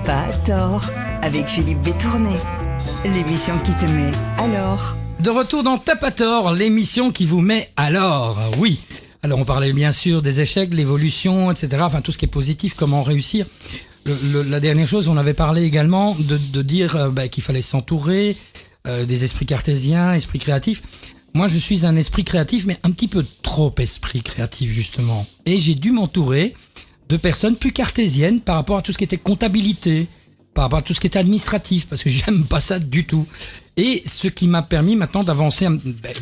pas à tort avec Philippe Bétourné. L'émission qui te met alors. De retour dans T'as pas tort, l'émission qui vous met alors. Oui. Alors on parlait bien sûr des échecs, de l'évolution, etc. Enfin tout ce qui est positif, comment réussir. La dernière chose, on avait parlé également de dire qu'il fallait s'entourer des esprits cartésiens, esprits créatifs. Moi je suis un esprit créatif, mais un petit peu trop esprit créatif justement. Et j'ai dû m'entourer de personnes plus cartésiennes par rapport à tout ce qui était comptabilité, par rapport à tout ce qui était administratif, parce que j'aime pas ça du tout. Et ce qui m'a permis maintenant d'avancer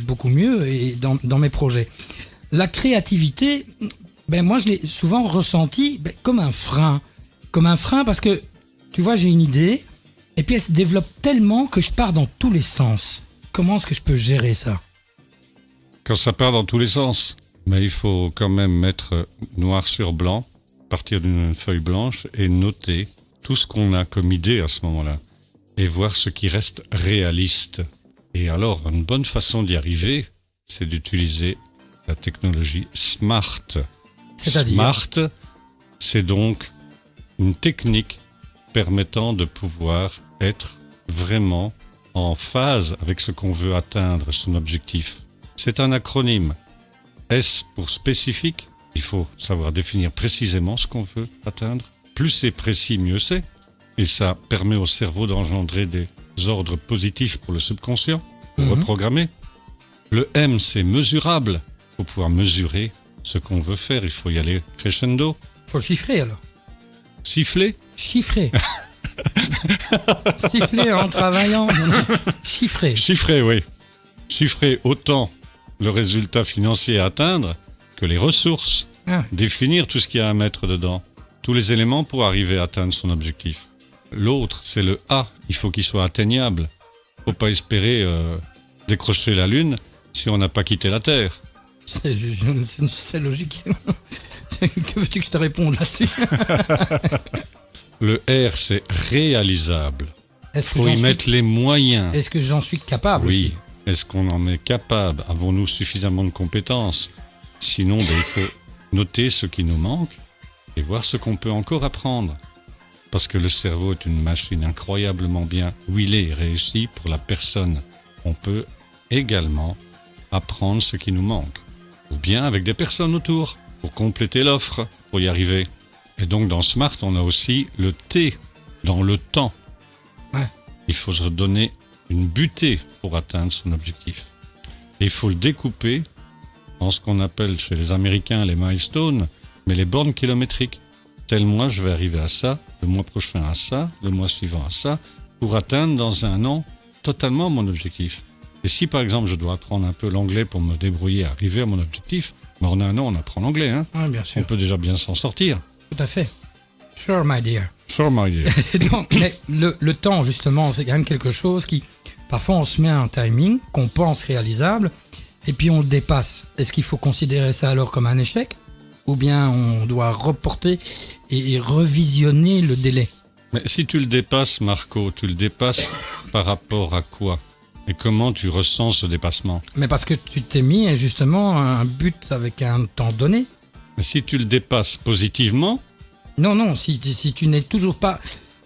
beaucoup mieux et dans mes projets. La créativité, moi je l'ai souvent ressenti comme un frein. Comme un frein parce que, tu vois, j'ai une idée, et puis elle se développe tellement que je pars dans tous les sens. Comment est-ce que je peux gérer ça ? Quand ça part dans tous les sens, il faut quand même mettre noir sur blanc, partir d'une feuille blanche et noter tout ce qu'on a comme idée à ce moment-là et voir ce qui reste réaliste. Et alors, une bonne façon d'y arriver, c'est d'utiliser la technologie SMART. C'est-à-dire ? SMART, c'est donc une technique permettant de pouvoir être vraiment en phase avec ce qu'on veut atteindre, son objectif. C'est un acronyme. S pour spécifique, il faut savoir définir précisément ce qu'on veut atteindre. Plus c'est précis, mieux c'est. Et ça permet au cerveau d'engendrer des ordres positifs pour le subconscient, pour reprogrammer. Le M, c'est mesurable. Il faut pouvoir mesurer ce qu'on veut faire. Il faut y aller crescendo. Il faut chiffrer alors. Siffler. Chiffrer. Siffler en travaillant. Chiffrer. Chiffrer, oui. Chiffrer autant le résultat financier à atteindre que les ressources. Définir tout ce qu'il y a à mettre dedans. Tous les éléments pour arriver à atteindre son objectif. L'autre, c'est le A. Il faut qu'il soit atteignable. Il ne faut pas espérer décrocher la Lune si on n'a pas quitté la Terre. C'est logique. Que veux-tu que je te réponde là-dessus ? Le R, c'est réalisable. Il faut y mettre les moyens. Est-ce que j'en suis capable Oui. aussi ? Est-ce qu'on en est capable ? Avons-nous suffisamment de compétences ? Sinon, il faut noter ce qui nous manque et voir ce qu'on peut encore apprendre. Parce que le cerveau est une machine incroyablement bien huilée et réussie pour la personne. On peut également apprendre ce qui nous manque. Ou bien avec des personnes autour, pour compléter l'offre, pour y arriver. Et donc dans SMART, on a aussi le T, dans le temps. Ouais. Il faut se donner une butée pour atteindre son objectif. Et il faut le découper en ce qu'on appelle chez les Américains les milestones, mais les bornes kilométriques. Tel mois, je vais arriver à ça, le mois prochain à ça, le mois suivant à ça, pour atteindre dans un an totalement mon objectif. Et si par exemple je dois apprendre un peu l'anglais pour me débrouiller à arriver à mon objectif, en un an on apprend l'anglais, hein. Oui, bien sûr. On peut déjà bien s'en sortir. Tout à fait. Sure, my dear. Sure, my dear. Donc, mais le temps, justement, c'est quand même quelque chose qui, parfois, on se met un timing qu'on pense réalisable, et puis on le dépasse. Est-ce qu'il faut considérer ça alors comme un échec ? Ou bien on doit reporter et revisionner le délai ? Mais si tu le dépasses, Marco, tu le dépasses par rapport à quoi ? Et comment tu ressens ce dépassement ? Mais parce que tu t'es mis, justement, un but avec un temps donné. Mais si tu le dépasses positivement... Non, si tu n'es toujours pas...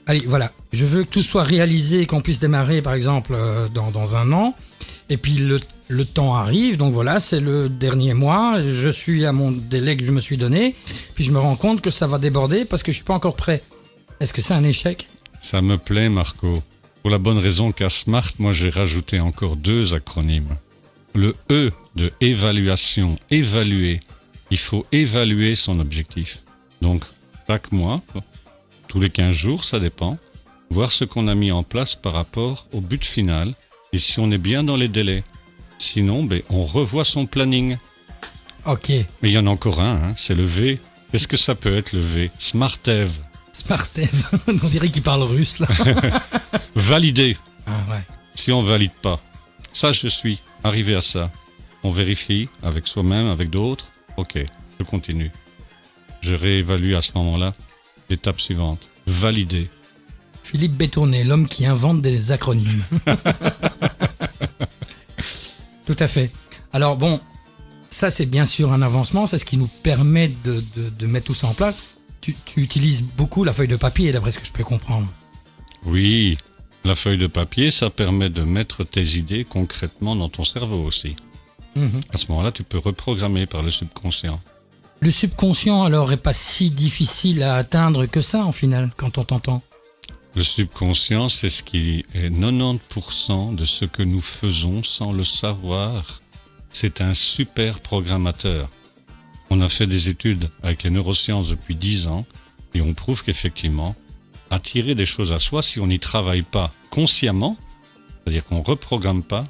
Allez, voilà, je veux que tout soit réalisé, qu'on puisse démarrer, par exemple, dans un an. Et puis le temps arrive, donc voilà, c'est le dernier mois, je suis à mon délai que je me suis donné, puis je me rends compte que ça va déborder parce que je suis pas encore prêt. Est-ce que c'est un échec ? Ça me plaît, Marco. Pour la bonne raison qu'à SMART, moi j'ai rajouté encore 2 acronymes. Le E de évaluation, évaluer. Il faut évaluer son objectif. Donc, chaque mois, tous les 15 jours, ça dépend, voir ce qu'on a mis en place par rapport au but final et si on est bien dans les délais. Sinon, on revoit son planning. Ok. Mais il y en a encore un, hein, c'est le V. Qu'est-ce que ça peut être le V ? SMARTEV. SMARTEV, on dirait qu'il parle russe là. Valider. Ah ouais. Si on ne valide pas, ça je suis arrivé à ça. On vérifie avec soi-même, avec d'autres. Ok, je continue. Je réévalue à ce moment-là l'étape suivante. Valider. Philippe Bétourné, l'homme qui invente des acronymes. Tout à fait. Alors bon, ça c'est bien sûr un avancement, c'est ce qui nous permet de mettre tout ça en place. tu utilises beaucoup la feuille de papier, d'après ce que je peux comprendre. Oui, la feuille de papier, ça permet de mettre tes idées concrètement dans ton cerveau aussi. Mhm. À ce moment-là, tu peux reprogrammer par le subconscient. Le subconscient, alors, est pas si difficile à atteindre que ça, en final, quand on t'entend. Le subconscient, c'est ce qui est 90% de ce que nous faisons sans le savoir. C'est un super programmateur. On a fait des études avec les neurosciences depuis 10 ans et on prouve qu'effectivement, attirer des choses à soi, si on n'y travaille pas consciemment, c'est-à-dire qu'on ne reprogramme pas,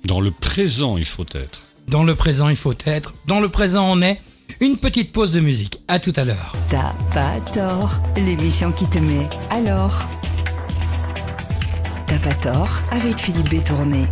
dans le présent il faut être. Dans le présent, il faut être. Dans le présent, on est. Une petite pause de musique. À tout à l'heure. T'as pas tort, l'émission qui te met alors. T'as pas tort avec Philippe Bétourné.